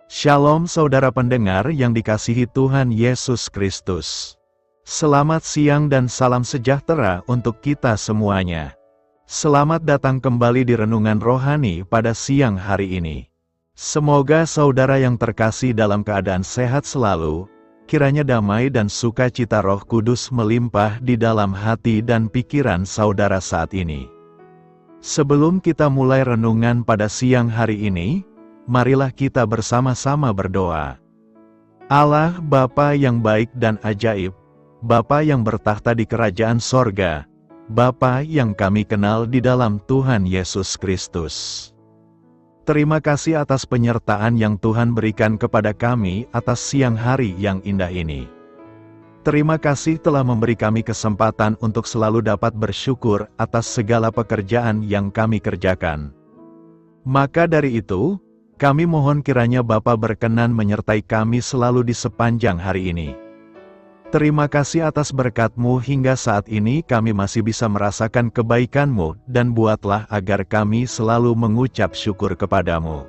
Shalom saudara pendengar yang dikasihi Tuhan Yesus Kristus. Selamat siang dan salam sejahtera untuk kita semuanya. Selamat datang kembali di Renungan Rohani pada siang hari ini. Semoga saudara yang terkasih dalam keadaan sehat selalu, kiranya damai dan sukacita Roh Kudus melimpah di dalam hati dan pikiran saudara saat ini. Sebelum kita mulai renungan pada siang hari ini, marilah kita bersama-sama berdoa. Allah Bapa yang baik dan ajaib, Bapa yang bertahta di kerajaan sorga, Bapa yang kami kenal di dalam Tuhan Yesus Kristus. Terima kasih atas penyertaan yang Tuhan berikan kepada kami atas siang hari yang indah ini. Terima kasih telah memberi kami kesempatan untuk selalu dapat bersyukur atas segala pekerjaan yang kami kerjakan. Maka dari itu, kami mohon kiranya Bapa berkenan menyertai kami selalu di sepanjang hari ini. Terima kasih atas berkat-Mu hingga saat ini kami masih bisa merasakan kebaikan-Mu dan buatlah agar kami selalu mengucap syukur kepada-Mu.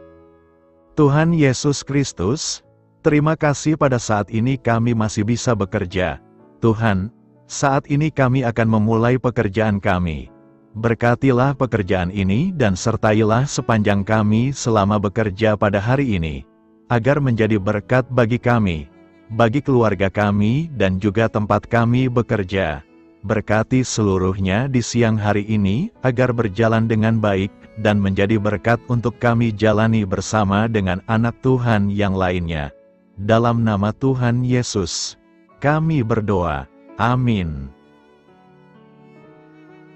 Tuhan Yesus Kristus, terima kasih pada saat ini kami masih bisa bekerja. Tuhan, saat ini kami akan memulai pekerjaan kami. Berkatilah pekerjaan ini dan sertailah sepanjang kami selama bekerja pada hari ini, agar menjadi berkat bagi kami, bagi keluarga kami dan juga tempat kami bekerja. Berkati seluruhnya di siang hari ini, agar berjalan dengan baik dan menjadi berkat untuk kami jalani bersama dengan anak Tuhan yang lainnya. Dalam nama Tuhan Yesus, kami berdoa. Amin.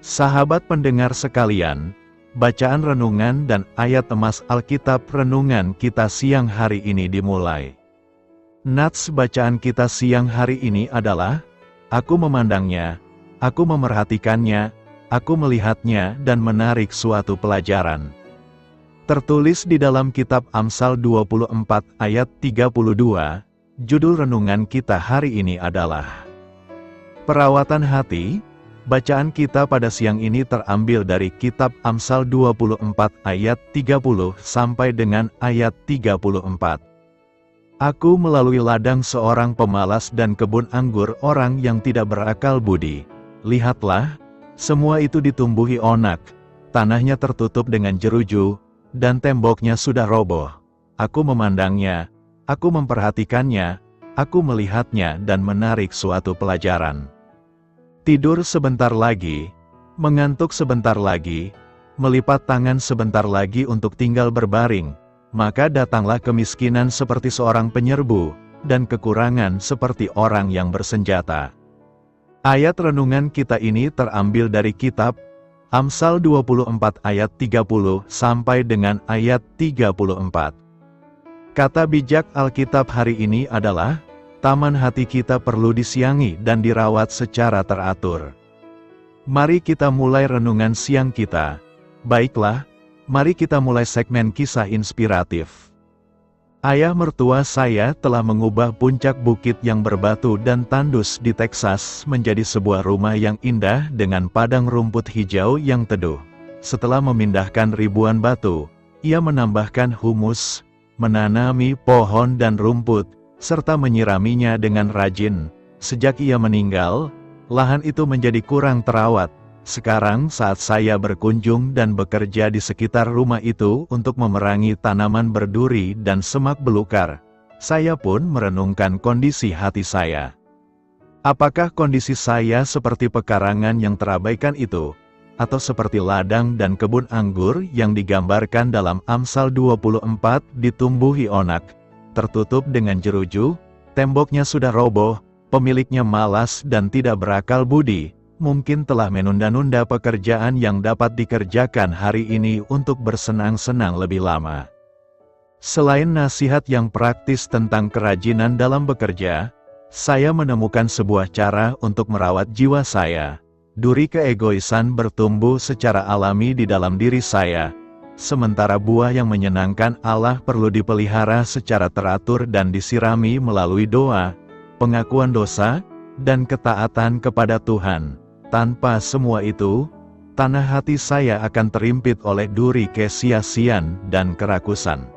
Sahabat pendengar sekalian, bacaan renungan dan ayat emas Alkitab renungan kita siang hari ini dimulai. Nats bacaan kita siang hari ini adalah, aku memandangnya, aku memerhatikannya, aku melihatnya dan menarik suatu pelajaran. Tertulis di dalam kitab Amsal 24 ayat 32, judul renungan kita hari ini adalah Perawatan Hati. Bacaan kita pada siang ini terambil dari kitab Amsal 24 ayat 30 sampai dengan ayat 34. Aku melalui ladang seorang pemalas dan kebun anggur orang yang tidak berakal budi. Lihatlah, semua itu ditumbuhi onak, tanahnya tertutup dengan jeruju, dan temboknya sudah roboh. Aku memandangnya, aku memperhatikannya, aku melihatnya dan menarik suatu pelajaran. Tidur sebentar lagi, mengantuk sebentar lagi, melipat tangan sebentar lagi untuk tinggal berbaring, maka datanglah kemiskinan seperti seorang penyerbu, dan kekurangan seperti orang yang bersenjata. Ayat renungan kita ini terambil dari kitab Amsal 24 ayat 30 sampai dengan ayat 34. Kata bijak Alkitab hari ini adalah, taman hati kita perlu disiangi dan dirawat secara teratur. Mari kita mulai renungan siang kita. Baiklah, mari kita mulai segmen kisah inspiratif. Ayah mertua saya telah mengubah puncak bukit yang berbatu dan tandus di Texas menjadi sebuah rumah yang indah dengan padang rumput hijau yang teduh. Setelah memindahkan ribuan batu, ia menambahkan humus, menanami pohon dan rumput, serta menyiraminya dengan rajin. Sejak ia meninggal, lahan itu menjadi kurang terawat. Sekarang saat saya berkunjung dan bekerja di sekitar rumah itu untuk memerangi tanaman berduri dan semak belukar, saya pun merenungkan kondisi hati saya. Apakah kondisi saya seperti pekarangan yang terabaikan itu, atau seperti ladang dan kebun anggur yang digambarkan dalam Amsal 24 ditumbuhi onak, tertutup dengan jeruju, temboknya sudah roboh, pemiliknya malas dan tidak berakal budi, mungkin telah menunda-nunda pekerjaan yang dapat dikerjakan hari ini untuk bersenang-senang lebih lama. Selain nasihat yang praktis tentang kerajinan dalam bekerja, saya menemukan sebuah cara untuk merawat jiwa saya. Duri keegoisan bertumbuh secara alami di dalam diri saya, sementara buah yang menyenangkan Allah perlu dipelihara secara teratur dan disirami melalui doa, pengakuan dosa, dan ketaatan kepada Tuhan. Tanpa semua itu, tanah hati saya akan terimpit oleh duri kesia-sian dan kerakusan.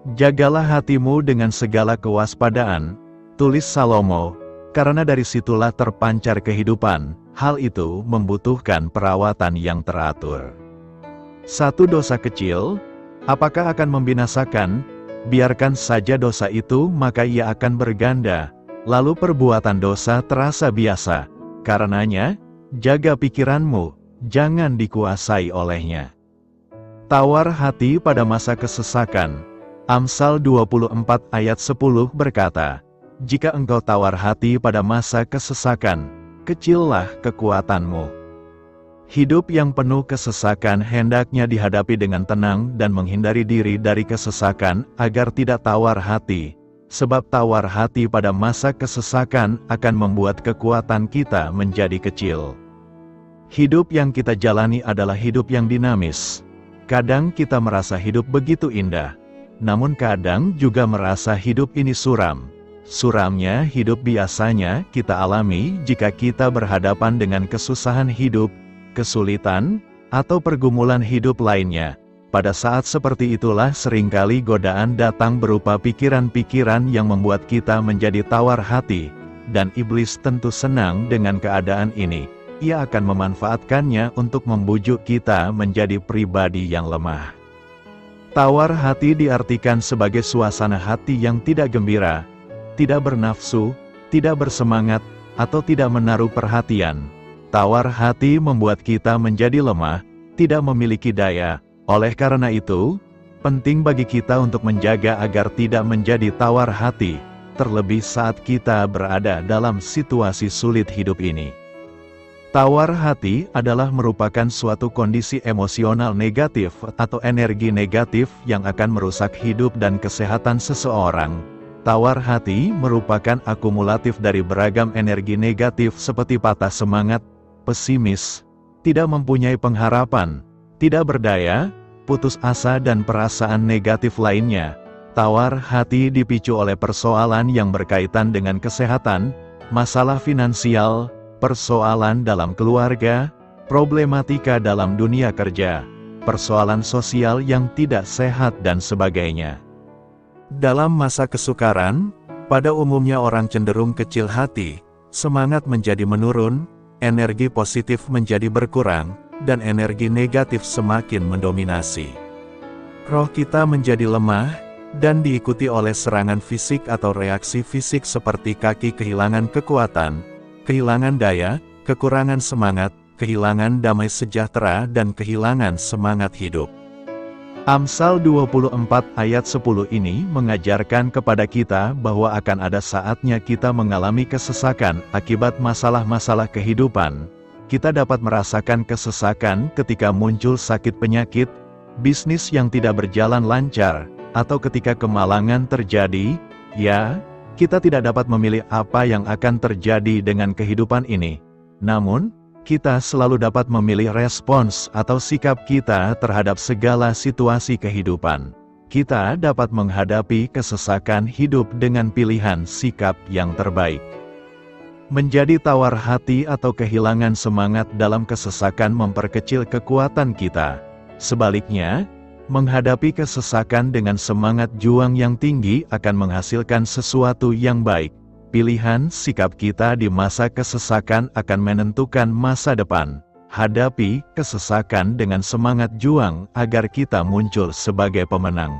Jagalah hatimu dengan segala kewaspadaan, tulis Salomo, karena dari situlah terpancar kehidupan, hal itu membutuhkan perawatan yang teratur. Satu dosa kecil, apakah akan membinasakan? Biarkan saja dosa itu maka ia akan berganda, lalu perbuatan dosa terasa biasa. Karenanya, jaga pikiranmu, jangan dikuasai olehnya. Tawar hati pada masa kesesakan. Amsal 24 ayat 10 berkata, "Jika engkau tawar hati pada masa kesesakan, kecillah kekuatanmu." Hidup yang penuh kesesakan hendaknya dihadapi dengan tenang dan menghindari diri dari kesesakan agar tidak tawar hati, sebab tawar hati pada masa kesesakan akan membuat kekuatan kita menjadi kecil. Hidup yang kita jalani adalah hidup yang dinamis. Kadang kita merasa hidup begitu indah, namun kadang juga merasa hidup ini suram. Suramnya hidup biasanya kita alami jika kita berhadapan dengan kesusahan hidup, kesulitan, atau pergumulan hidup lainnya. Pada saat seperti itulah seringkali godaan datang berupa pikiran-pikiran yang membuat kita menjadi tawar hati, dan iblis tentu senang dengan keadaan ini. Ia akan memanfaatkannya untuk membujuk kita menjadi pribadi yang lemah. Tawar hati diartikan sebagai suasana hati yang tidak gembira, tidak bernafsu, tidak bersemangat, atau tidak menaruh perhatian. Tawar hati membuat kita menjadi lemah, tidak memiliki daya. Oleh karena itu, penting bagi kita untuk menjaga agar tidak menjadi tawar hati, terlebih saat kita berada dalam situasi sulit hidup ini. Tawar hati adalah merupakan suatu kondisi emosional negatif atau energi negatif yang akan merusak hidup dan kesehatan seseorang. Tawar hati merupakan akumulatif dari beragam energi negatif seperti patah semangat, pesimis, tidak mempunyai pengharapan, tidak berdaya, putus asa dan perasaan negatif lainnya. Tawar hati dipicu oleh persoalan yang berkaitan dengan kesehatan, masalah finansial, persoalan dalam keluarga, problematika dalam dunia kerja, persoalan sosial yang tidak sehat dan sebagainya. Dalam masa kesukaran, pada umumnya orang cenderung kecil hati, semangat menjadi menurun, energi positif menjadi berkurang, dan energi negatif semakin mendominasi. Roh kita menjadi lemah, dan diikuti oleh serangan fisik atau reaksi fisik seperti kaki kehilangan kekuatan, kehilangan daya, kekurangan semangat, kehilangan damai sejahtera dan kehilangan semangat hidup. Amsal 24 ayat 10 ini mengajarkan kepada kita bahwa akan ada saatnya kita mengalami kesesakan akibat masalah-masalah kehidupan. Kita dapat merasakan kesesakan ketika muncul sakit penyakit, bisnis yang tidak berjalan lancar, atau ketika kemalangan terjadi. Ya, kita tidak dapat memilih apa yang akan terjadi dengan kehidupan ini. Namun, kita selalu dapat memilih respons atau sikap kita terhadap segala situasi kehidupan. Kita dapat menghadapi kesesakan hidup dengan pilihan sikap yang terbaik. Menjadi tawar hati atau kehilangan semangat dalam kesesakan memperkecil kekuatan kita. Sebaliknya, menghadapi kesesakan dengan semangat juang yang tinggi akan menghasilkan sesuatu yang baik. Pilihan sikap kita di masa kesesakan akan menentukan masa depan. Hadapi kesesakan dengan semangat juang agar kita muncul sebagai pemenang.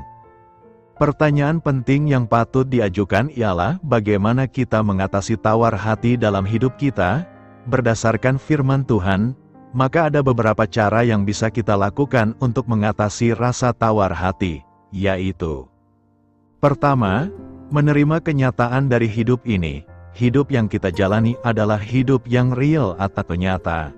Pertanyaan penting yang patut diajukan ialah bagaimana kita mengatasi tawar hati dalam hidup kita. Berdasarkan firman Tuhan, maka ada beberapa cara yang bisa kita lakukan untuk mengatasi rasa tawar hati, yaitu: pertama, menerima kenyataan dari hidup ini. Hidup yang kita jalani adalah hidup yang real atau nyata.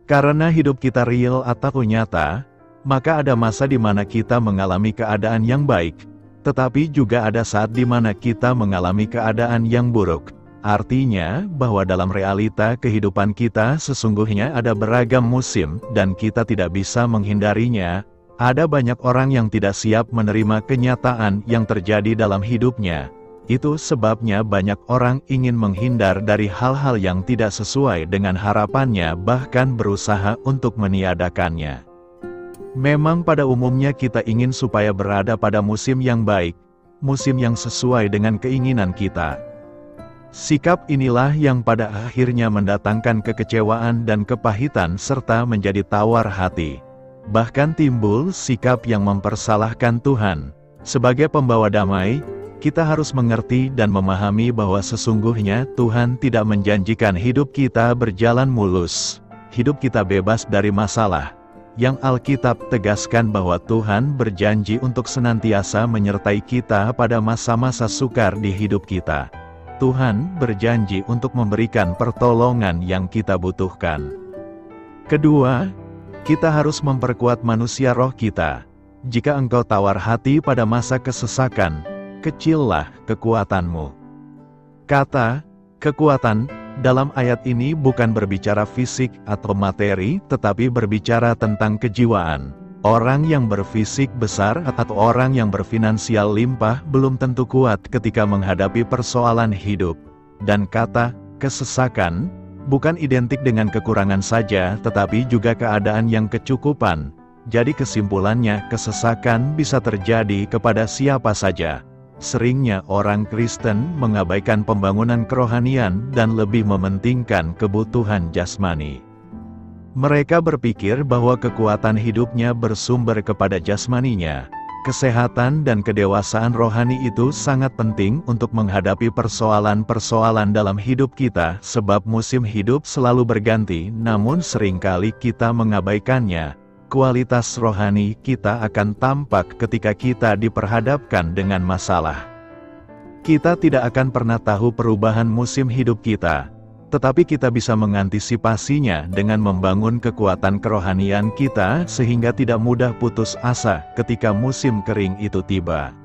Karena hidup kita real atau nyata, maka ada masa di mana kita mengalami keadaan yang baik, tetapi juga ada saat di mana kita mengalami keadaan yang buruk. Artinya, bahwa dalam realita kehidupan kita sesungguhnya ada beragam musim, dan kita tidak bisa menghindarinya. Ada banyak orang yang tidak siap menerima kenyataan yang terjadi dalam hidupnya. Itu sebabnya banyak orang ingin menghindar dari hal-hal yang tidak sesuai dengan harapannya, bahkan berusaha untuk meniadakannya. Memang pada umumnya kita ingin supaya berada pada musim yang baik, musim yang sesuai dengan keinginan kita. Sikap inilah yang pada akhirnya mendatangkan kekecewaan dan kepahitan serta menjadi tawar hati. Bahkan timbul sikap yang mempersalahkan Tuhan. Sebagai pembawa damai, kita harus mengerti dan memahami bahwa sesungguhnya Tuhan tidak menjanjikan hidup kita berjalan mulus, hidup kita bebas dari masalah. Yang Alkitab tegaskan bahwa Tuhan berjanji untuk senantiasa menyertai kita pada masa-masa sukar di hidup kita. Tuhan berjanji untuk memberikan pertolongan yang kita butuhkan. Kedua, kita harus memperkuat manusia roh kita. Jika engkau tawar hati pada masa kesesakan, kecillah kekuatanmu. Kata kekuatan dalam ayat ini bukan berbicara fisik atau materi, tetapi berbicara tentang kejiwaan. Orang yang berfisik besar atau orang yang berfinansial limpah belum tentu kuat ketika menghadapi persoalan hidup. Dan kata kesesakan bukan identik dengan kekurangan saja, tetapi juga keadaan yang kecukupan. Jadi kesimpulannya, kesesakan bisa terjadi kepada siapa saja. Seringnya orang Kristen mengabaikan pembangunan kerohanian dan lebih mementingkan kebutuhan jasmani. Mereka berpikir bahwa kekuatan hidupnya bersumber kepada jasmaninya. Kesehatan dan kedewasaan rohani itu sangat penting untuk menghadapi persoalan-persoalan dalam hidup kita, sebab musim hidup selalu berganti, namun seringkali kita mengabaikannya. Kualitas rohani kita akan tampak ketika kita diperhadapkan dengan masalah. Kita tidak akan pernah tahu perubahan musim hidup kita, tetapi kita bisa mengantisipasinya dengan membangun kekuatan kerohanian kita sehingga tidak mudah putus asa ketika musim kering itu tiba.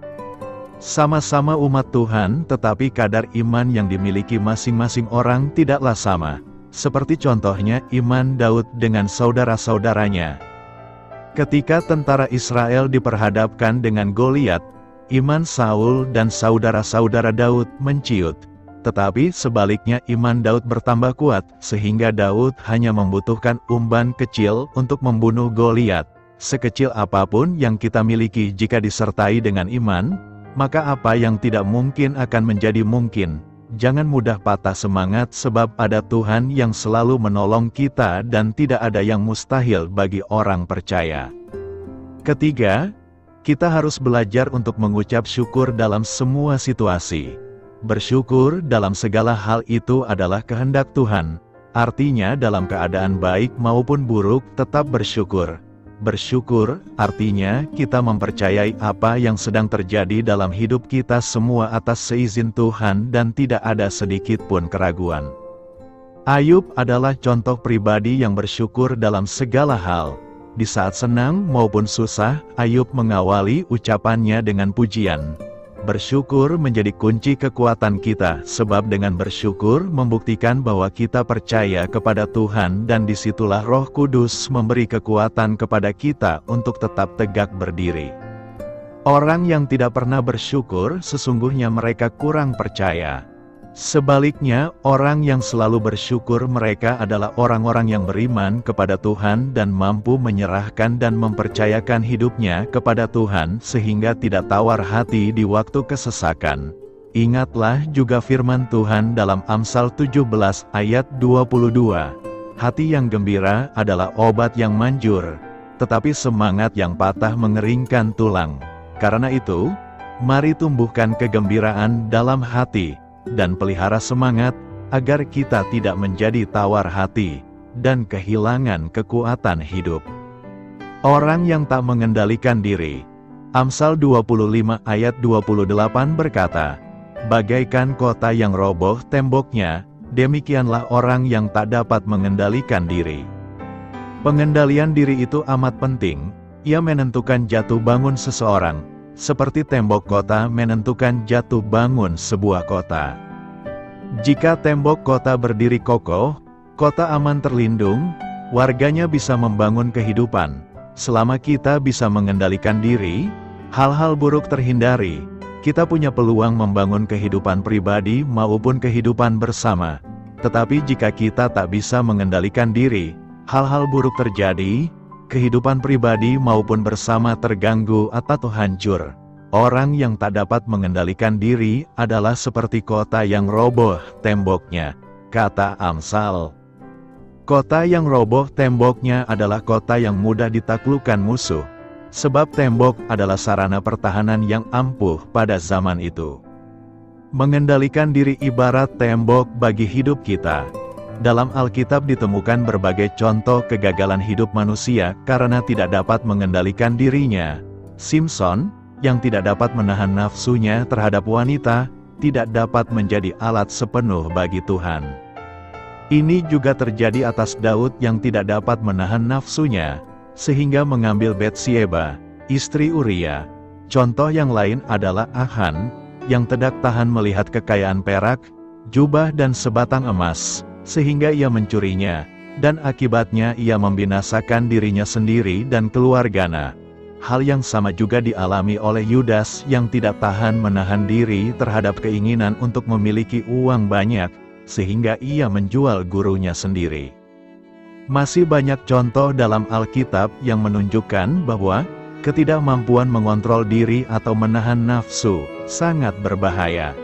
Sama-sama umat Tuhan, tetapi kadar iman yang dimiliki masing-masing orang tidaklah sama. Seperti contohnya iman Daud dengan saudara-saudaranya. Ketika tentara Israel diperhadapkan dengan Goliat, iman Saul dan saudara-saudara Daud menciut. Tetapi sebaliknya iman Daud bertambah kuat, sehingga Daud hanya membutuhkan umban kecil untuk membunuh Goliat. Sekecil apapun yang kita miliki jika disertai dengan iman, maka apa yang tidak mungkin akan menjadi mungkin. Jangan mudah patah semangat sebab ada Tuhan yang selalu menolong kita dan tidak ada yang mustahil bagi orang percaya. Ketiga, kita harus belajar untuk mengucap syukur dalam semua situasi. Bersyukur dalam segala hal itu adalah kehendak Tuhan. Artinya dalam keadaan baik maupun buruk tetap bersyukur. Bersyukur artinya kita mempercayai apa yang sedang terjadi dalam hidup kita semua atas seizin Tuhan dan tidak ada sedikit pun keraguan. Ayub adalah contoh pribadi yang bersyukur dalam segala hal. Di saat senang maupun susah, Ayub mengawali ucapannya dengan pujian. Bersyukur menjadi kunci kekuatan kita, sebab dengan bersyukur membuktikan bahwa kita percaya kepada Tuhan dan disitulah Roh Kudus memberi kekuatan kepada kita untuk tetap tegak berdiri. Orang yang tidak pernah bersyukur, sesungguhnya mereka kurang percaya. Sebaliknya, orang yang selalu bersyukur mereka adalah orang-orang yang beriman kepada Tuhan dan mampu menyerahkan dan mempercayakan hidupnya kepada Tuhan sehingga tidak tawar hati di waktu kesesakan. Ingatlah juga firman Tuhan dalam Amsal 17 ayat 22. Hati yang gembira adalah obat yang manjur, tetapi semangat yang patah mengeringkan tulang. Karena itu, mari tumbuhkan kegembiraan dalam hati, dan pelihara semangat, agar kita tidak menjadi tawar hati, dan kehilangan kekuatan hidup. Orang yang tak mengendalikan diri. Amsal 25 ayat 28 berkata, bagaikan kota yang roboh temboknya, demikianlah orang yang tak dapat mengendalikan diri. Pengendalian diri itu amat penting, ia menentukan jatuh bangun seseorang, seperti tembok kota menentukan jatuh bangun sebuah kota. Jika tembok kota berdiri kokoh, kota aman terlindung, warganya bisa membangun kehidupan. Selama kita bisa mengendalikan diri, hal-hal buruk terhindari, kita punya peluang membangun kehidupan pribadi maupun kehidupan bersama. Tetapi jika kita tak bisa mengendalikan diri, hal-hal buruk terjadi, kehidupan pribadi maupun bersama terganggu atau hancur. Orang yang tak dapat mengendalikan diri adalah seperti kota yang roboh temboknya, kata Amsal. Kota yang roboh temboknya adalah kota yang mudah ditaklukkan musuh, sebab tembok adalah sarana pertahanan yang ampuh pada zaman itu. Mengendalikan diri ibarat tembok bagi hidup kita. Dalam Alkitab ditemukan berbagai contoh kegagalan hidup manusia karena tidak dapat mengendalikan dirinya. Simpson, yang tidak dapat menahan nafsunya terhadap wanita, tidak dapat menjadi alat sepenuh bagi Tuhan. Ini juga terjadi atas Daud yang tidak dapat menahan nafsunya, sehingga mengambil Batsyeba, istri Uria. Contoh yang lain adalah Achan, yang tidak tahan melihat kekayaan perak, jubah dan sebatang emas, sehingga ia mencurinya, dan akibatnya ia membinasakan dirinya sendiri dan keluarganya. Hal yang sama juga dialami oleh Yudas yang tidak tahan menahan diri terhadap keinginan untuk memiliki uang banyak, sehingga ia menjual gurunya sendiri. Masih banyak contoh dalam Alkitab yang menunjukkan bahwa ketidakmampuan mengontrol diri atau menahan nafsu sangat berbahaya.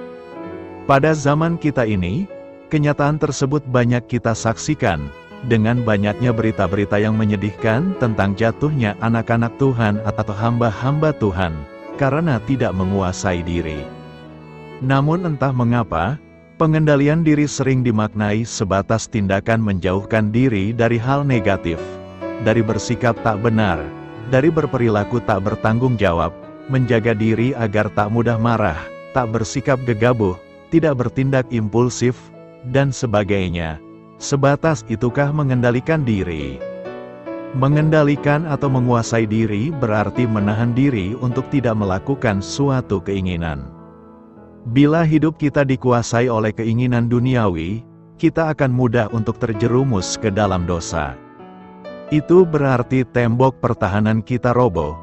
Pada zaman kita ini, kenyataan tersebut banyak kita saksikan, dengan banyaknya berita-berita yang menyedihkan tentang jatuhnya anak-anak Tuhan atau hamba-hamba Tuhan, karena tidak menguasai diri. Namun entah mengapa, pengendalian diri sering dimaknai sebatas tindakan menjauhkan diri dari hal negatif, dari bersikap tak benar, dari berperilaku tak bertanggung jawab, menjaga diri agar tak mudah marah, tak bersikap gegabah, tidak bertindak impulsif, dan sebagainya. Sebatas itukah mengendalikan diri? Mengendalikan atau menguasai diri berarti menahan diri untuk tidak melakukan suatu keinginan. Bila hidup kita dikuasai oleh keinginan duniawi, kita akan mudah untuk terjerumus ke dalam dosa. Itu berarti tembok pertahanan kita roboh.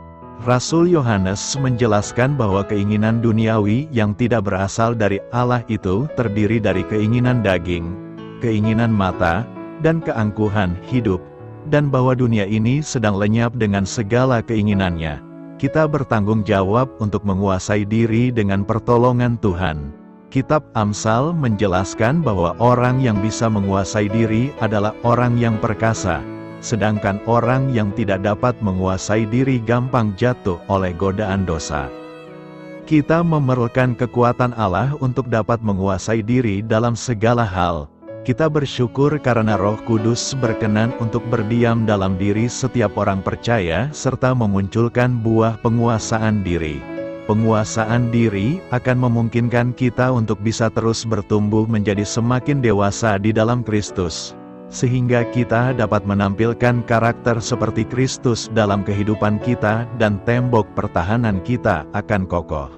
Rasul Yohanes menjelaskan bahwa keinginan duniawi yang tidak berasal dari Allah itu terdiri dari keinginan daging, keinginan mata, dan keangkuhan hidup, dan bahwa dunia ini sedang lenyap dengan segala keinginannya. Kita bertanggung jawab untuk menguasai diri dengan pertolongan Tuhan. Kitab Amsal menjelaskan bahwa orang yang bisa menguasai diri adalah orang yang perkasa, sedangkan orang yang tidak dapat menguasai diri gampang jatuh oleh godaan dosa. Kita memerlukan kekuatan Allah untuk dapat menguasai diri dalam segala hal. Kita bersyukur karena Roh Kudus berkenan untuk berdiam dalam diri setiap orang percaya serta memunculkan buah penguasaan diri. Penguasaan diri akan memungkinkan kita untuk bisa terus bertumbuh menjadi semakin dewasa di dalam Kristus, sehingga kita dapat menampilkan karakter seperti Kristus dalam kehidupan kita dan tembok pertahanan kita akan kokoh.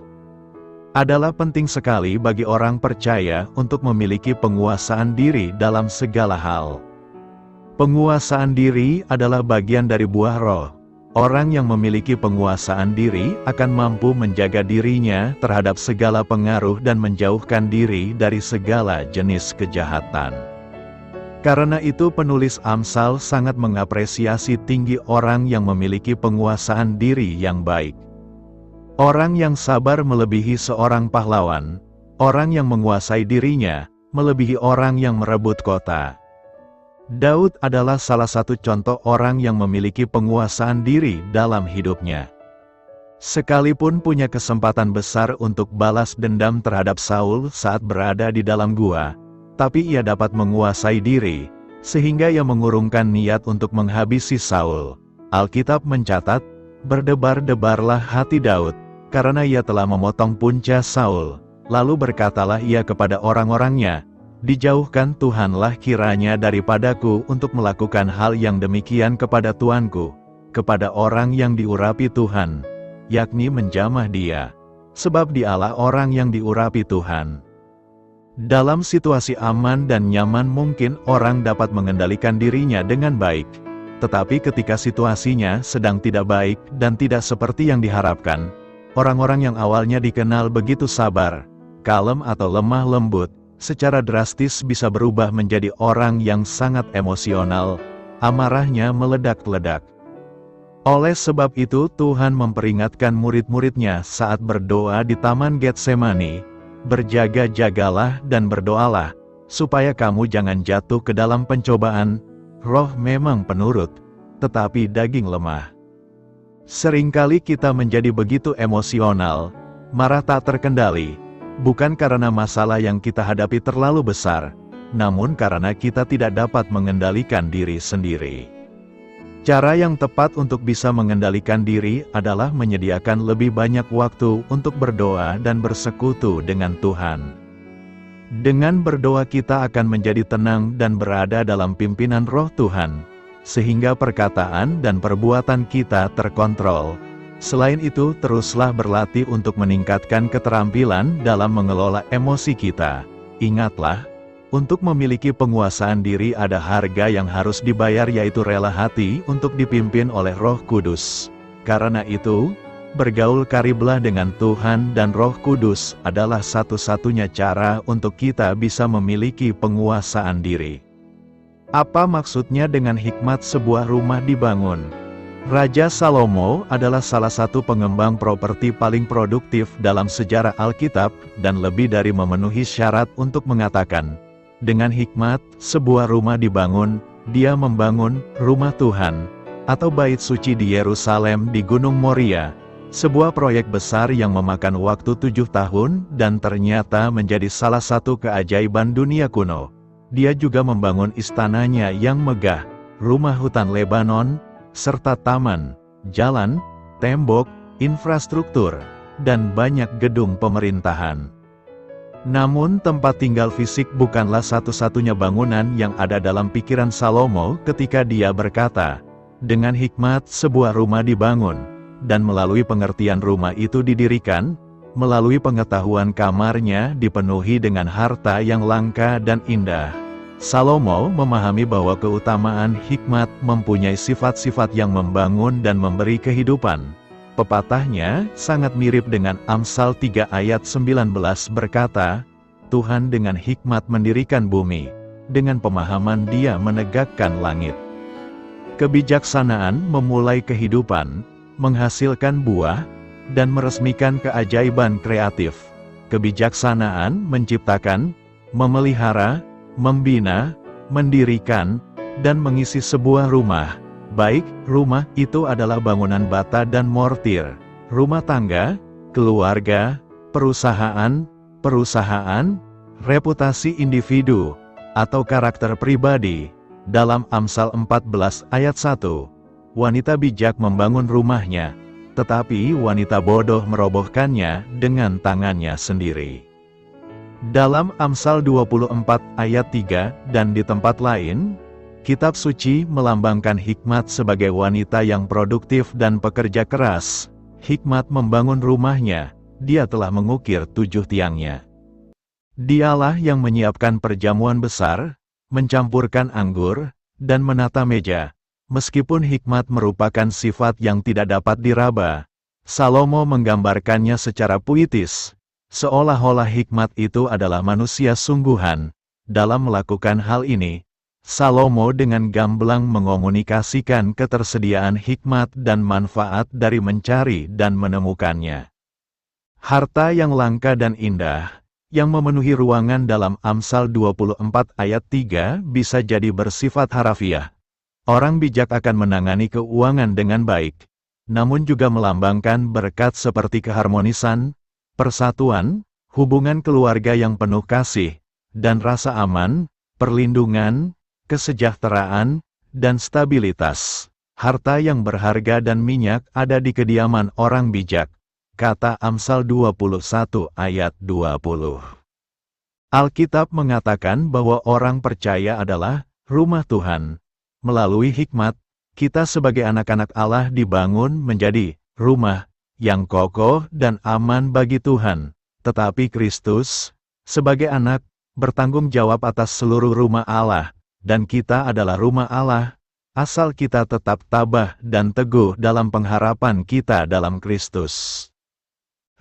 Adalah penting sekali bagi orang percaya untuk memiliki penguasaan diri dalam segala hal. Penguasaan diri adalah bagian dari buah roh. Orang yang memiliki penguasaan diri akan mampu menjaga dirinya terhadap segala pengaruh dan menjauhkan diri dari segala jenis kejahatan. Karena itu penulis Amsal sangat mengapresiasi tinggi orang yang memiliki penguasaan diri yang baik. Orang yang sabar melebihi seorang pahlawan, orang yang menguasai dirinya, melebihi orang yang merebut kota. Daud adalah salah satu contoh orang yang memiliki penguasaan diri dalam hidupnya. Sekalipun punya kesempatan besar untuk balas dendam terhadap Saul saat berada di dalam gua, tapi ia dapat menguasai diri, sehingga ia mengurungkan niat untuk menghabisi Saul. Alkitab mencatat, berdebar-debarlah hati Daud, karena ia telah memotong punca Saul. Lalu berkatalah ia kepada orang-orangnya, "Dijauhkan Tuhanlah kiranya daripadaku untuk melakukan hal yang demikian kepada tuanku, kepada orang yang diurapi Tuhan, yakni menjamah dia, sebab dialah orang yang diurapi Tuhan." Dalam situasi aman dan nyaman mungkin orang dapat mengendalikan dirinya dengan baik. Tetapi ketika situasinya sedang tidak baik dan tidak seperti yang diharapkan, orang-orang yang awalnya dikenal begitu sabar, kalem atau lemah lembut, secara drastis bisa berubah menjadi orang yang sangat emosional, amarahnya meledak-ledak. Oleh sebab itu Tuhan memperingatkan murid-muridnya saat berdoa di Taman Getsemani, "Berjaga-jagalah dan berdoalah, supaya kamu jangan jatuh ke dalam pencobaan. Roh memang penurut, tetapi daging lemah." Seringkali kita menjadi begitu emosional, marah tak terkendali, bukan karena masalah yang kita hadapi terlalu besar, namun karena kita tidak dapat mengendalikan diri sendiri. Cara yang tepat untuk bisa mengendalikan diri adalah menyediakan lebih banyak waktu untuk berdoa dan bersekutu dengan Tuhan. Dengan berdoa kita akan menjadi tenang dan berada dalam pimpinan Roh Tuhan, sehingga perkataan dan perbuatan kita terkontrol. Selain itu, teruslah berlatih untuk meningkatkan keterampilan dalam mengelola emosi kita. Ingatlah, untuk memiliki penguasaan diri ada harga yang harus dibayar, yaitu rela hati untuk dipimpin oleh Roh Kudus. Karena itu, bergaul kariblah dengan Tuhan dan Roh Kudus adalah satu-satunya cara untuk kita bisa memiliki penguasaan diri. Apa maksudnya dengan hikmat sebuah rumah dibangun? Raja Salomo adalah salah satu pengembang properti paling produktif dalam sejarah Alkitab, dan lebih dari memenuhi syarat untuk mengatakan, dengan hikmat, sebuah rumah dibangun. Dia membangun rumah Tuhan, atau bait suci di Yerusalem di Gunung Moria, sebuah proyek besar yang memakan waktu 7 tahun, dan ternyata menjadi salah satu keajaiban dunia kuno. Dia juga membangun istananya yang megah, rumah hutan Lebanon, serta taman, jalan, tembok, infrastruktur, dan banyak gedung pemerintahan. Namun tempat tinggal fisik bukanlah satu-satunya bangunan yang ada dalam pikiran Salomo ketika dia berkata, dengan hikmat sebuah rumah dibangun, dan melalui pengertian rumah itu didirikan, melalui pengetahuan kamarnya dipenuhi dengan harta yang langka dan indah. Salomo memahami bahwa keutamaan hikmat mempunyai sifat-sifat yang membangun dan memberi kehidupan. Pepatahnya sangat mirip dengan Amsal 3 ayat 19 berkata, Tuhan dengan hikmat mendirikan bumi, dengan pemahaman Dia menegakkan langit. Kebijaksanaan memulai kehidupan, menghasilkan buah, dan meresmikan keajaiban kreatif. Kebijaksanaan menciptakan, memelihara, membina, mendirikan, dan mengisi sebuah rumah. Baik, rumah itu adalah bangunan bata dan mortir, rumah tangga, keluarga, perusahaan, reputasi individu, atau karakter pribadi. Dalam Amsal 14 ayat 1, wanita bijak membangun rumahnya, tetapi wanita bodoh merobohkannya dengan tangannya sendiri. Dalam Amsal 24 ayat 3 dan di tempat lain, Kitab Suci melambangkan hikmat sebagai wanita yang produktif dan pekerja keras. Hikmat membangun rumahnya, dia telah mengukir 7 tiangnya. Dialah yang menyiapkan perjamuan besar, mencampurkan anggur, dan menata meja. Meskipun hikmat merupakan sifat yang tidak dapat diraba, Salomo menggambarkannya secara puitis, seolah-olah hikmat itu adalah manusia sungguhan. Dalam melakukan hal ini, Salomo dengan gamblang mengomunikasikan ketersediaan hikmat dan manfaat dari mencari dan menemukannya. Harta yang langka dan indah, yang memenuhi ruangan dalam Amsal 24 ayat 3 bisa jadi bersifat harafiah. Orang bijak akan menangani keuangan dengan baik, namun juga melambangkan berkat seperti keharmonisan, persatuan, hubungan keluarga yang penuh kasih, dan rasa aman, perlindungan, kesejahteraan, dan stabilitas. Harta yang berharga dan minyak ada di kediaman orang bijak, kata Amsal 21 ayat 20. Alkitab mengatakan bahwa orang percaya adalah rumah Tuhan. Melalui hikmat, kita sebagai anak-anak Allah dibangun menjadi rumah yang kokoh dan aman bagi Tuhan. Tetapi Kristus, sebagai anak, bertanggung jawab atas seluruh rumah Allah, dan kita adalah rumah Allah, asal kita tetap tabah dan teguh dalam pengharapan kita dalam Kristus.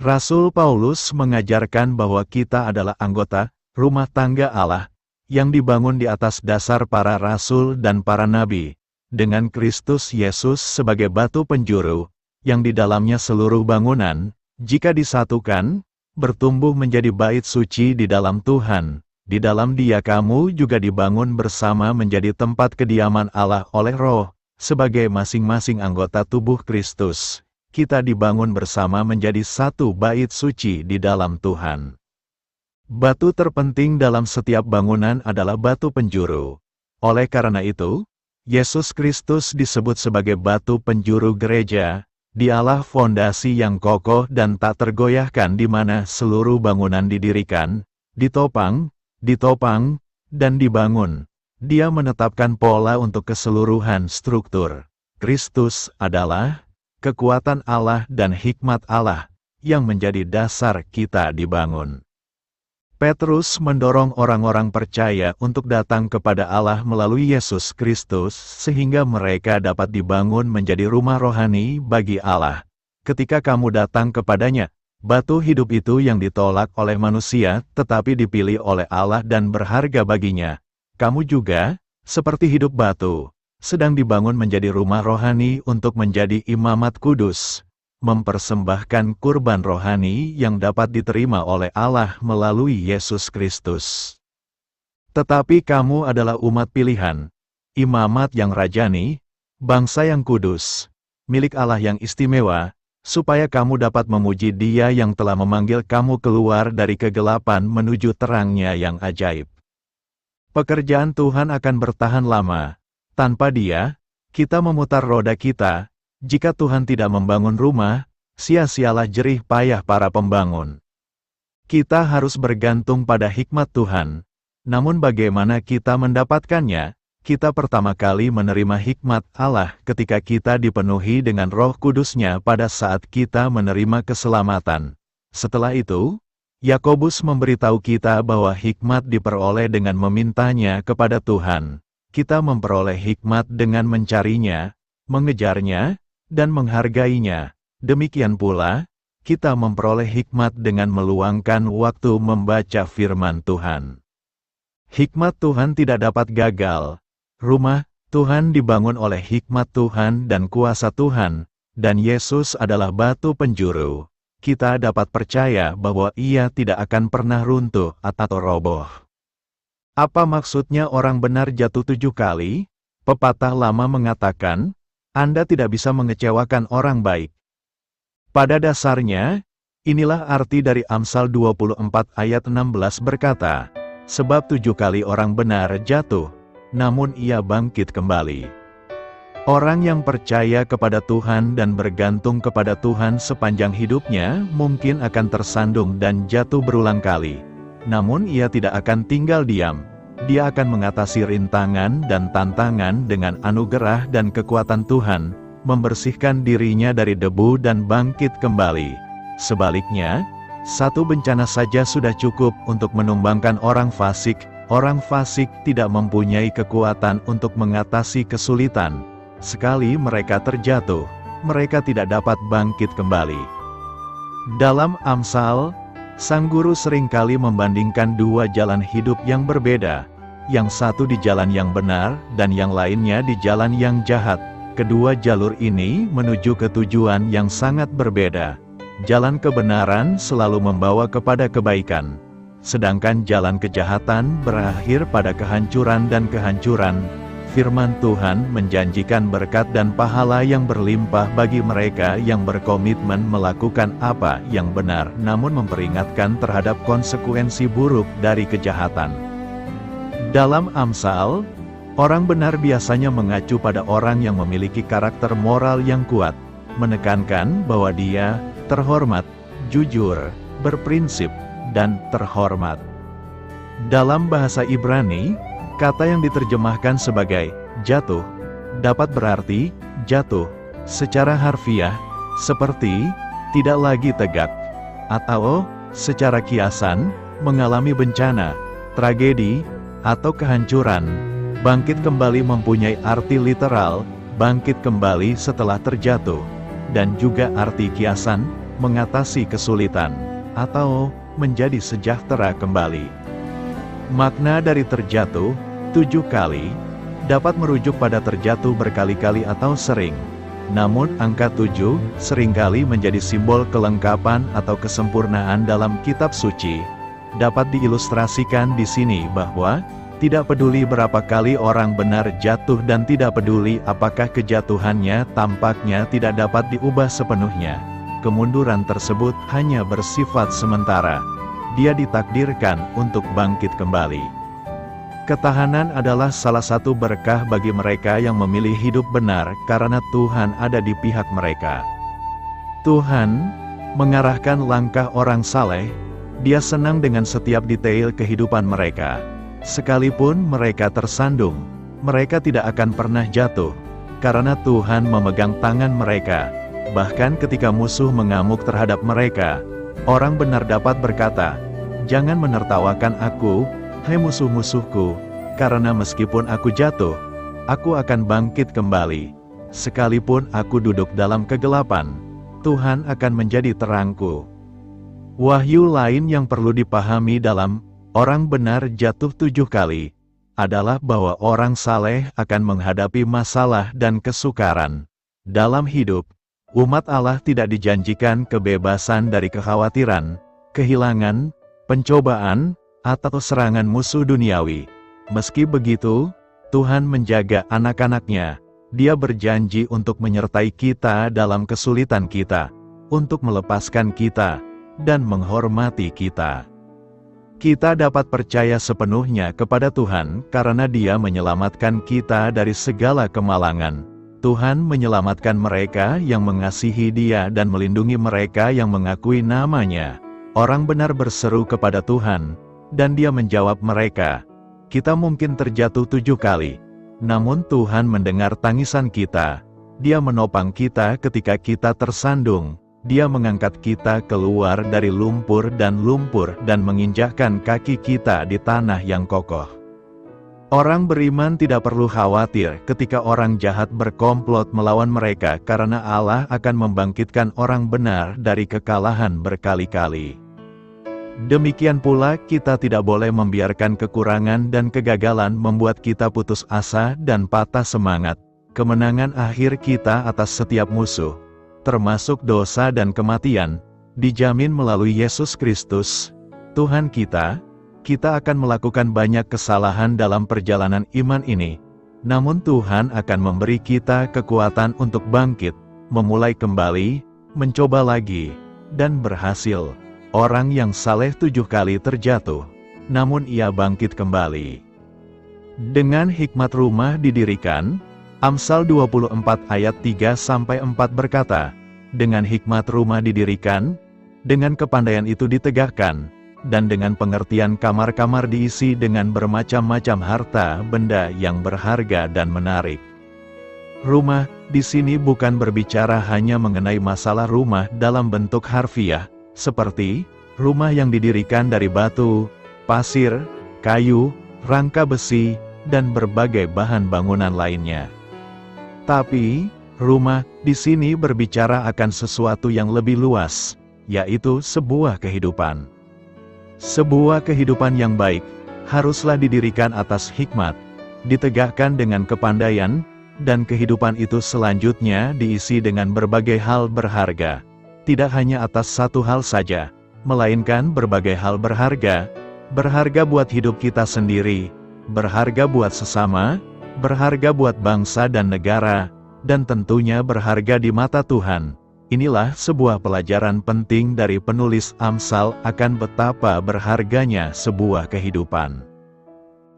Rasul Paulus mengajarkan bahwa kita adalah anggota rumah tangga Allah, yang dibangun di atas dasar para rasul dan para nabi. dengan Kristus Yesus sebagai batu penjuru, yang di dalamnya seluruh bangunan, jika disatukan, bertumbuh menjadi bait suci di dalam Tuhan. Di dalam Dia kamu juga dibangun bersama menjadi tempat kediaman Allah oleh Roh, sebagai masing-masing anggota tubuh Kristus. Kita dibangun bersama menjadi satu bait suci di dalam Tuhan. Batu terpenting dalam setiap bangunan adalah batu penjuru. Oleh karena itu, Yesus Kristus disebut sebagai batu penjuru gereja. Dialah fondasi yang kokoh dan tak tergoyahkan di mana seluruh bangunan didirikan, ditopang, dan dibangun. Dia menetapkan pola untuk keseluruhan struktur. Kristus adalah kekuatan Allah dan hikmat Allah yang menjadi dasar kita dibangun. Petrus mendorong orang-orang percaya untuk datang kepada Allah melalui Yesus Kristus sehingga mereka dapat dibangun menjadi rumah rohani bagi Allah. Ketika kamu datang kepadanya, batu hidup itu yang ditolak oleh manusia tetapi dipilih oleh Allah dan berharga baginya. Kamu juga, seperti hidup batu, sedang dibangun menjadi rumah rohani untuk menjadi imamat kudus, mempersembahkan kurban rohani yang dapat diterima oleh Allah melalui Yesus Kristus. Tetapi kamu adalah umat pilihan, imamat yang rajani, bangsa yang kudus, milik Allah yang istimewa, supaya kamu dapat memuji Dia yang telah memanggil kamu keluar dari kegelapan menuju terang-Nya yang ajaib. Pekerjaan Tuhan akan bertahan lama. Tanpa Dia, kita memutar roda kita. Jika Tuhan tidak membangun rumah, sia-sialah jerih payah para pembangun. Kita harus bergantung pada hikmat Tuhan. Namun bagaimana kita mendapatkannya? Kita pertama kali menerima hikmat Allah ketika kita dipenuhi dengan Roh Kudus-Nya pada saat kita menerima keselamatan. Setelah itu, Yakobus memberitahu kita bahwa hikmat diperoleh dengan memintanya kepada Tuhan. Kita memperoleh hikmat dengan mencarinya, mengejarnya, dan menghargainya. Demikian pula, kita memperoleh hikmat dengan meluangkan waktu membaca firman Tuhan. Hikmat Tuhan tidak dapat gagal. Rumah Tuhan dibangun oleh hikmat Tuhan dan kuasa Tuhan, dan Yesus adalah batu penjuru. Kita dapat percaya bahwa Ia tidak akan pernah runtuh atau roboh. Apa maksudnya orang benar jatuh 7 kali? Pepatah lama mengatakan, Anda tidak bisa mengecewakan orang baik. Pada dasarnya, inilah arti dari Amsal 24 ayat 16 berkata, sebab 7 kali orang benar jatuh, namun ia bangkit kembali. Orang yang percaya kepada Tuhan dan bergantung kepada Tuhan sepanjang hidupnya mungkin akan tersandung dan jatuh berulang kali. Namun ia tidak akan tinggal diam. Dia akan mengatasi rintangan dan tantangan dengan anugerah dan kekuatan Tuhan, membersihkan dirinya dari debu dan bangkit kembali. Sebaliknya, satu bencana saja sudah cukup untuk menumbangkan orang fasik. Orang fasik tidak mempunyai kekuatan untuk mengatasi kesulitan. Sekali mereka terjatuh, mereka tidak dapat bangkit kembali. Dalam Amsal, sang guru seringkali membandingkan 2 jalan hidup yang berbeda. Yang satu di jalan yang benar, dan yang lainnya di jalan yang jahat. Kedua jalur ini menuju ke tujuan yang sangat berbeda. Jalan kebenaran selalu membawa kepada kebaikan. Sedangkan jalan kejahatan berakhir pada kehancuran dan kehancuran. Firman Tuhan menjanjikan berkat dan pahala yang berlimpah bagi mereka yang berkomitmen melakukan apa yang benar, namun memperingatkan terhadap konsekuensi buruk dari kejahatan. Dalam Amsal, orang benar biasanya mengacu pada orang yang memiliki karakter moral yang kuat, menekankan bahwa dia terhormat, jujur, berprinsip, dan terhormat. Dalam bahasa Ibrani, kata yang diterjemahkan sebagai jatuh dapat berarti jatuh secara harfiah, seperti tidak lagi tegak, atau secara kiasan mengalami bencana, tragedi, atau kehancuran. Bangkit kembali mempunyai arti literal, bangkit kembali setelah terjatuh, dan juga arti kiasan, mengatasi kesulitan, atau menjadi sejahtera kembali. Makna dari terjatuh 7 kali dapat merujuk pada terjatuh berkali-kali atau sering. Namun angka 7 seringkali menjadi simbol kelengkapan atau kesempurnaan dalam kitab suci. Dapat diilustrasikan di sini bahwa tidak peduli berapa kali orang benar jatuh dan tidak peduli apakah kejatuhannya tampaknya tidak dapat diubah sepenuhnya. Kemunduran tersebut hanya bersifat sementara. Dia ditakdirkan untuk bangkit kembali. Ketahanan adalah salah satu berkah bagi mereka yang memilih hidup benar karena Tuhan ada di pihak mereka. Tuhan mengarahkan langkah orang saleh. Dia senang dengan setiap detail kehidupan mereka. Sekalipun mereka tersandung, mereka tidak akan pernah jatuh, karena Tuhan memegang tangan mereka. Bahkan ketika musuh mengamuk terhadap mereka, orang benar dapat berkata, "Jangan menertawakan aku, hai musuh-musuhku, karena meskipun aku jatuh, aku akan bangkit kembali. Sekalipun aku duduk dalam kegelapan, Tuhan akan menjadi terangku." Wahyu lain yang perlu dipahami dalam orang benar jatuh 7 kali adalah bahwa orang saleh akan menghadapi masalah dan kesukaran. Dalam hidup, umat Allah tidak dijanjikan kebebasan dari kekhawatiran, kehilangan, pencobaan, atau serangan musuh duniawi. Meski begitu, Tuhan menjaga anak-anaknya. Dia berjanji untuk menyertai kita dalam kesulitan kita, untuk melepaskan kita, dan menghormati kita. Kita dapat percaya sepenuhnya kepada Tuhan karena Dia menyelamatkan kita dari segala kemalangan. Tuhan menyelamatkan mereka yang mengasihi Dia dan melindungi mereka yang mengakui nama-Nya. Orang benar berseru kepada Tuhan, dan Dia menjawab mereka. Kita mungkin terjatuh 7 kali, namun Tuhan mendengar tangisan kita. Dia menopang kita ketika kita tersandung. Dia mengangkat kita keluar dari lumpur dan menginjakkan kaki kita di tanah yang kokoh. Orang beriman tidak perlu khawatir ketika orang jahat berkomplot melawan mereka karena Allah akan membangkitkan orang benar dari kekalahan berkali-kali. Demikian pula kita tidak boleh membiarkan kekurangan dan kegagalan membuat kita putus asa dan patah semangat. Kemenangan akhir kita atas setiap musuh, termasuk dosa dan kematian, dijamin melalui Yesus Kristus, Tuhan kita. Kita akan melakukan banyak kesalahan dalam perjalanan iman ini. Namun Tuhan akan memberi kita kekuatan untuk bangkit, memulai kembali, mencoba lagi, dan berhasil. Orang yang saleh 7 kali terjatuh, namun ia bangkit kembali. Dengan hikmat rumah didirikan. Amsal 24 ayat 3-4 berkata, dengan hikmat rumah didirikan, dengan kepandaian itu ditegakkan, dan dengan pengertian kamar-kamar diisi dengan bermacam-macam harta benda yang berharga dan menarik. Rumah di sini bukan berbicara hanya mengenai masalah rumah dalam bentuk harfiah, seperti rumah yang didirikan dari batu, pasir, kayu, rangka besi, dan berbagai bahan bangunan lainnya. Tapi, rumah di sini berbicara akan sesuatu yang lebih luas, yaitu sebuah kehidupan. Sebuah kehidupan yang baik, haruslah didirikan atas hikmat, ditegakkan dengan kepandaian, dan kehidupan itu selanjutnya diisi dengan berbagai hal berharga. Tidak hanya atas satu hal saja, melainkan berbagai hal berharga. Berharga buat hidup kita sendiri, berharga buat sesama, berharga buat bangsa dan negara, dan tentunya berharga di mata Tuhan. Inilah sebuah pelajaran penting dari penulis Amsal akan betapa berharganya sebuah kehidupan.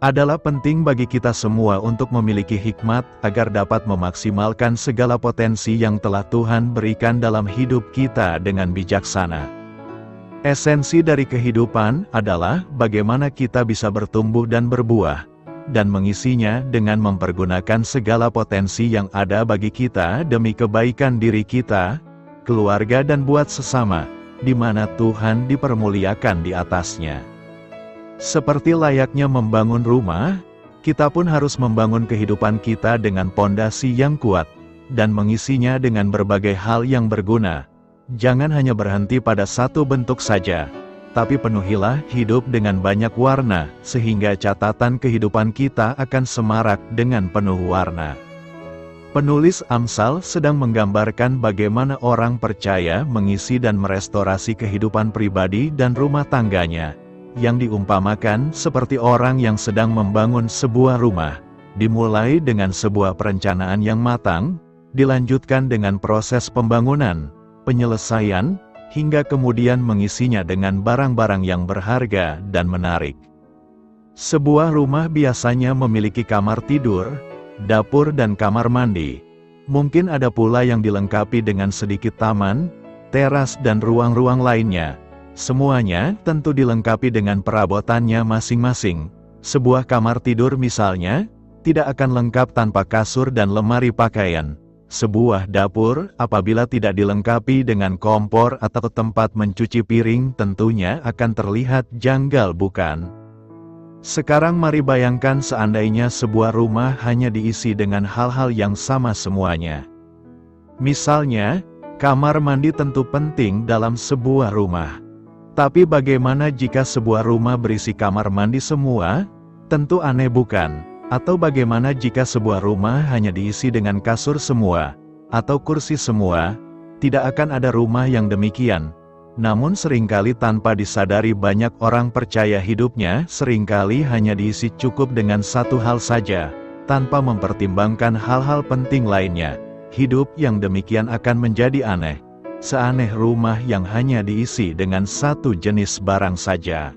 Adalah penting bagi kita semua untuk memiliki hikmat agar dapat memaksimalkan segala potensi yang telah Tuhan berikan dalam hidup kita dengan bijaksana. Esensi dari kehidupan adalah bagaimana kita bisa bertumbuh dan berbuah, dan mengisinya dengan mempergunakan segala potensi yang ada bagi kita demi kebaikan diri kita, keluarga dan buat sesama, di mana Tuhan dipermuliakan di atasnya. Seperti layaknya membangun rumah, kita pun harus membangun kehidupan kita dengan pondasi yang kuat, dan mengisinya dengan berbagai hal yang berguna. Jangan hanya berhenti pada satu bentuk saja. tapi penuhilah hidup dengan banyak warna, sehingga catatan kehidupan kita akan semarak dengan penuh warna. Penulis Amsal sedang menggambarkan bagaimana orang percaya mengisi dan merestorasi kehidupan pribadi dan rumah tangganya, yang diumpamakan seperti orang yang sedang membangun sebuah rumah, dimulai dengan sebuah perencanaan yang matang, dilanjutkan dengan proses pembangunan, penyelesaian, hingga kemudian mengisinya dengan barang-barang yang berharga dan menarik. Sebuah rumah biasanya memiliki kamar tidur, dapur dan kamar mandi. Mungkin ada pula yang dilengkapi dengan sedikit taman, teras dan ruang-ruang lainnya. Semuanya tentu dilengkapi dengan perabotannya masing-masing. Sebuah kamar tidur misalnya, tidak akan lengkap tanpa kasur dan lemari pakaian. Sebuah dapur, apabila tidak dilengkapi dengan kompor atau tempat mencuci piring, tentunya akan terlihat janggal, bukan? Sekarang mari bayangkan seandainya sebuah rumah hanya diisi dengan hal-hal yang sama semuanya. Misalnya, kamar mandi tentu penting dalam sebuah rumah. Tapi bagaimana jika sebuah rumah berisi kamar mandi semua? Tentu aneh, bukan? Atau bagaimana jika sebuah rumah hanya diisi dengan kasur semua, atau kursi semua? Tidak akan ada rumah yang demikian. Namun seringkali tanpa disadari banyak orang percaya hidupnya seringkali hanya diisi cukup dengan satu hal saja, tanpa mempertimbangkan hal-hal penting lainnya. Hidup yang demikian akan menjadi aneh. Seaneh rumah yang hanya diisi dengan satu jenis barang saja.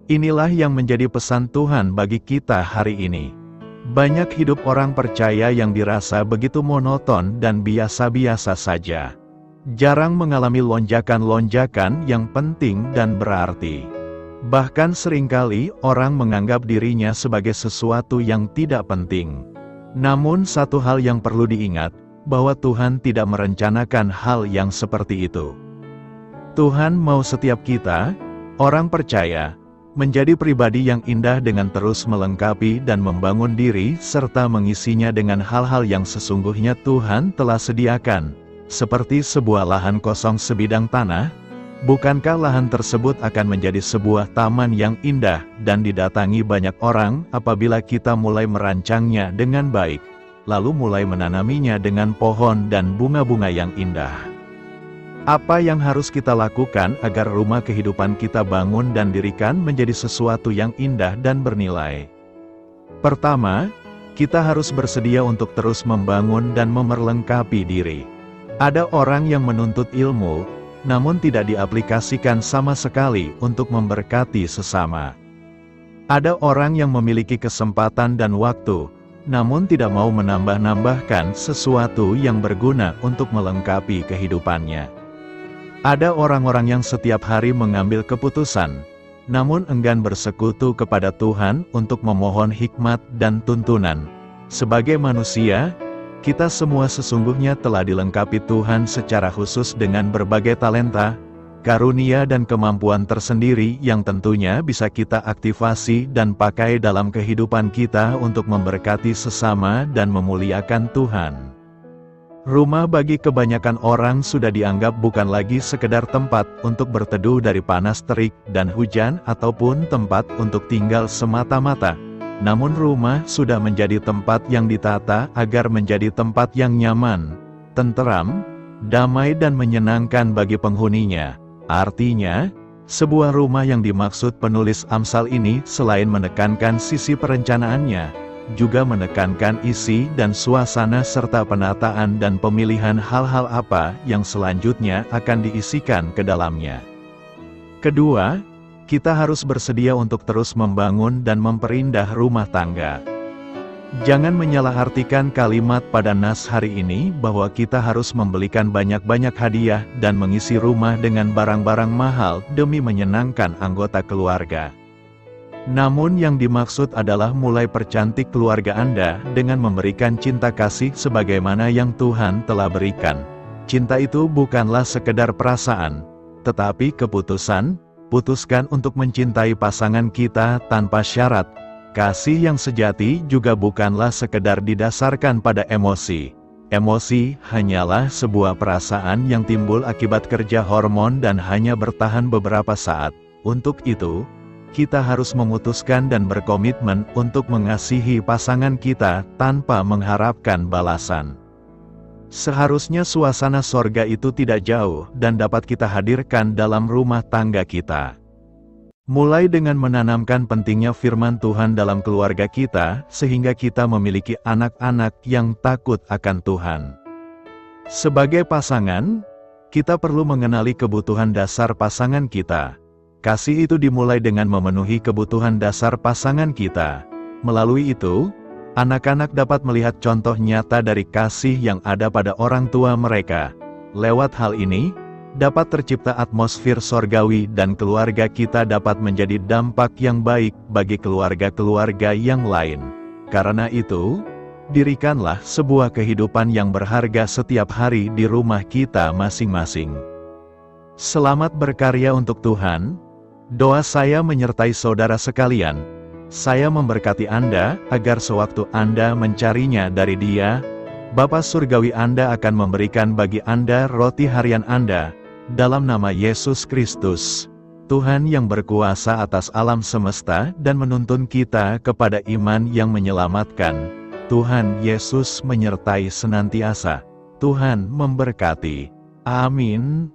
Inilah yang menjadi pesan Tuhan bagi kita hari ini. Banyak hidup orang percaya yang dirasa begitu monoton dan biasa-biasa saja. Jarang mengalami lonjakan-lonjakan yang penting dan berarti. Bahkan seringkali orang menganggap dirinya sebagai sesuatu yang tidak penting. Namun satu hal yang perlu diingat, bahwa Tuhan tidak merencanakan hal yang seperti itu. Tuhan mau setiap kita, orang percaya, menjadi pribadi yang indah dengan terus melengkapi dan membangun diri serta mengisinya dengan hal-hal yang sesungguhnya Tuhan telah sediakan. Seperti sebuah lahan kosong sebidang tanah, bukankah lahan tersebut akan menjadi sebuah taman yang indah dan didatangi banyak orang apabila kita mulai merancangnya dengan baik, lalu mulai menanaminya dengan pohon dan bunga-bunga yang indah. Apa yang harus kita lakukan agar rumah kehidupan kita bangun dan dirikan menjadi sesuatu yang indah dan bernilai? Pertama, kita harus bersedia untuk terus membangun dan memperlengkapi diri. Ada orang yang menuntut ilmu, namun tidak diaplikasikan sama sekali untuk memberkati sesama. Ada orang yang memiliki kesempatan dan waktu, namun tidak mau menambah-nambahkan sesuatu yang berguna untuk melengkapi kehidupannya. Ada orang-orang yang setiap hari mengambil keputusan, namun enggan bersekutu kepada Tuhan untuk memohon hikmat dan tuntunan. Sebagai manusia, kita semua sesungguhnya telah dilengkapi Tuhan secara khusus dengan berbagai talenta, karunia dan kemampuan tersendiri yang tentunya bisa kita aktifasi dan pakai dalam kehidupan kita untuk memberkati sesama dan memuliakan Tuhan. Rumah bagi kebanyakan orang sudah dianggap bukan lagi sekedar tempat untuk berteduh dari panas terik dan hujan ataupun tempat untuk tinggal semata-mata. Namun rumah sudah menjadi tempat yang ditata agar menjadi tempat yang nyaman, tenteram, damai dan menyenangkan bagi penghuninya. Artinya, sebuah rumah yang dimaksud penulis Amsal ini selain menekankan sisi perencanaannya, juga menekankan isi dan suasana serta penataan dan pemilihan hal-hal apa yang selanjutnya akan diisikan ke dalamnya. Kedua, kita harus bersedia untuk terus membangun dan memperindah rumah tangga. Jangan menyalahartikan kalimat pada nas hari ini bahwa kita harus membelikan banyak-banyak hadiah dan mengisi rumah dengan barang-barang mahal demi menyenangkan anggota keluarga. Namun yang dimaksud adalah mulai percantik keluarga Anda dengan memberikan cinta kasih sebagaimana yang Tuhan telah berikan. Cinta itu bukanlah sekedar perasaan, tetapi keputusan. Putuskan untuk mencintai pasangan kita tanpa syarat. Kasih yang sejati juga bukanlah sekedar didasarkan pada emosi. Emosi hanyalah sebuah perasaan yang timbul akibat kerja hormon dan hanya bertahan beberapa saat. Untuk itu, kita harus memutuskan dan berkomitmen untuk mengasihi pasangan kita tanpa mengharapkan balasan. Seharusnya suasana sorga itu tidak jauh dan dapat kita hadirkan dalam rumah tangga kita. Mulai dengan menanamkan pentingnya firman Tuhan dalam keluarga kita, sehingga kita memiliki anak-anak yang takut akan Tuhan. Sebagai pasangan, kita perlu mengenali kebutuhan dasar pasangan kita. Kasih itu dimulai dengan memenuhi kebutuhan dasar pasangan kita. Melalui itu, anak-anak dapat melihat contoh nyata dari kasih yang ada pada orang tua mereka. Lewat hal ini, dapat tercipta atmosfer sorgawi dan keluarga kita dapat menjadi dampak yang baik bagi keluarga-keluarga yang lain. Karena itu, dirikanlah sebuah kehidupan yang berharga setiap hari di rumah kita masing-masing. Selamat berkarya untuk Tuhan. Doa saya menyertai saudara sekalian. Saya memberkati Anda agar sewaktu Anda mencarinya dari Dia, Bapa Surgawi Anda akan memberikan bagi Anda roti harian Anda. Dalam nama Yesus Kristus, Tuhan yang berkuasa atas alam semesta dan menuntun kita kepada iman yang menyelamatkan, Tuhan Yesus menyertai senantiasa. Tuhan memberkati. Amin.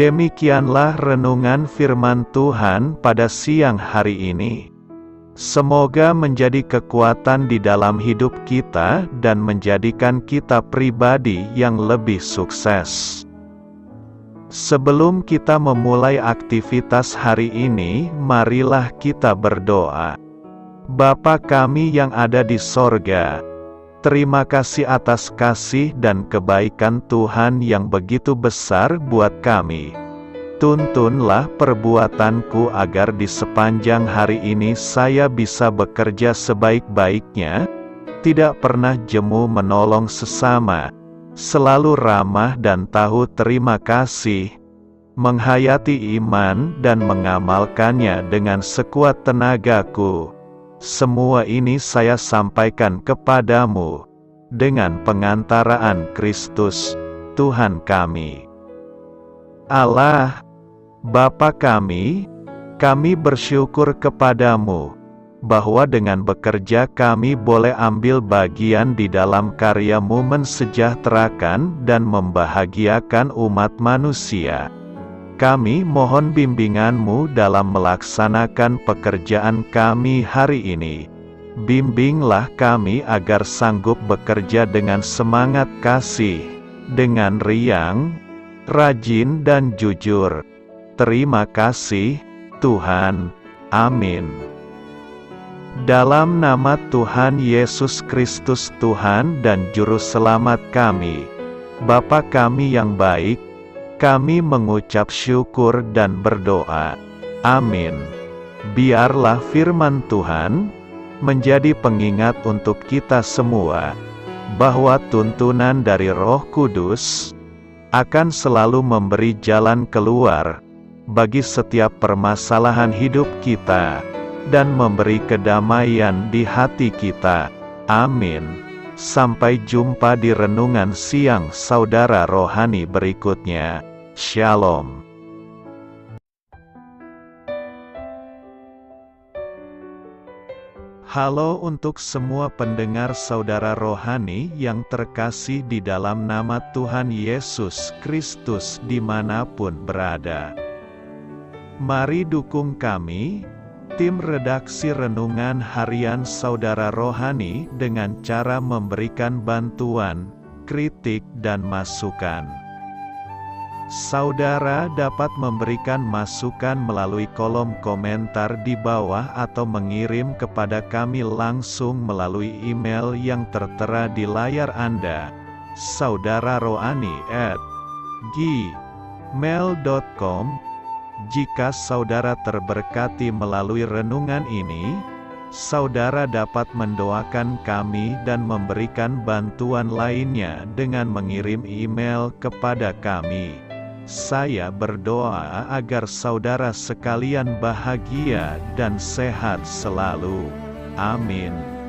Demikianlah renungan firman Tuhan pada siang hari ini. Semoga menjadi kekuatan di dalam hidup kita dan menjadikan kita pribadi yang lebih sukses. Sebelum kita memulai aktivitas hari ini, marilah kita berdoa. Bapa kami yang ada di sorga, terima kasih atas kasih dan kebaikan Tuhan yang begitu besar buat kami. Tuntunlah perbuatanku agar di sepanjang hari ini saya bisa bekerja sebaik-baiknya, tidak pernah jemu menolong sesama, selalu ramah dan tahu terima kasih, menghayati iman dan mengamalkannya dengan sekuat tenagaku. Semua ini saya sampaikan kepadamu, dengan pengantaraan Kristus, Tuhan kami. Allah, Bapa kami bersyukur kepadamu, bahwa dengan bekerja kami boleh ambil bagian di dalam karya-Mu mensejahterakan dan membahagiakan umat manusia. Kami mohon bimbingan-Mu dalam melaksanakan pekerjaan kami hari ini. Bimbinglah kami agar sanggup bekerja dengan semangat kasih, dengan riang, rajin dan jujur. Terima kasih, Tuhan. Amin. Dalam nama Tuhan Yesus Kristus Tuhan dan Juru Selamat kami, Bapa kami yang baik, kami mengucap syukur dan berdoa. Amin. Biarlah firman Tuhan menjadi pengingat untuk kita semua, bahwa tuntunan dari Roh Kudus akan selalu memberi jalan keluar bagi setiap permasalahan hidup kita, dan memberi kedamaian di hati kita. Amin. Sampai jumpa di renungan siang saudara rohani berikutnya. Shalom. Halo untuk semua pendengar saudara rohani yang terkasih di dalam nama Tuhan Yesus Kristus dimanapun berada. Mari dukung kami, tim redaksi Renungan Harian Saudara Rohani dengan cara memberikan bantuan, kritik dan masukan. Saudara dapat memberikan masukan melalui kolom komentar di bawah atau mengirim kepada kami langsung melalui email yang tertera di layar Anda, saudararohani@gmail.com. Jika saudara terberkati melalui renungan ini, saudara dapat mendoakan kami dan memberikan bantuan lainnya dengan mengirim email kepada kami. Saya berdoa agar saudara sekalian bahagia dan sehat selalu. Amin.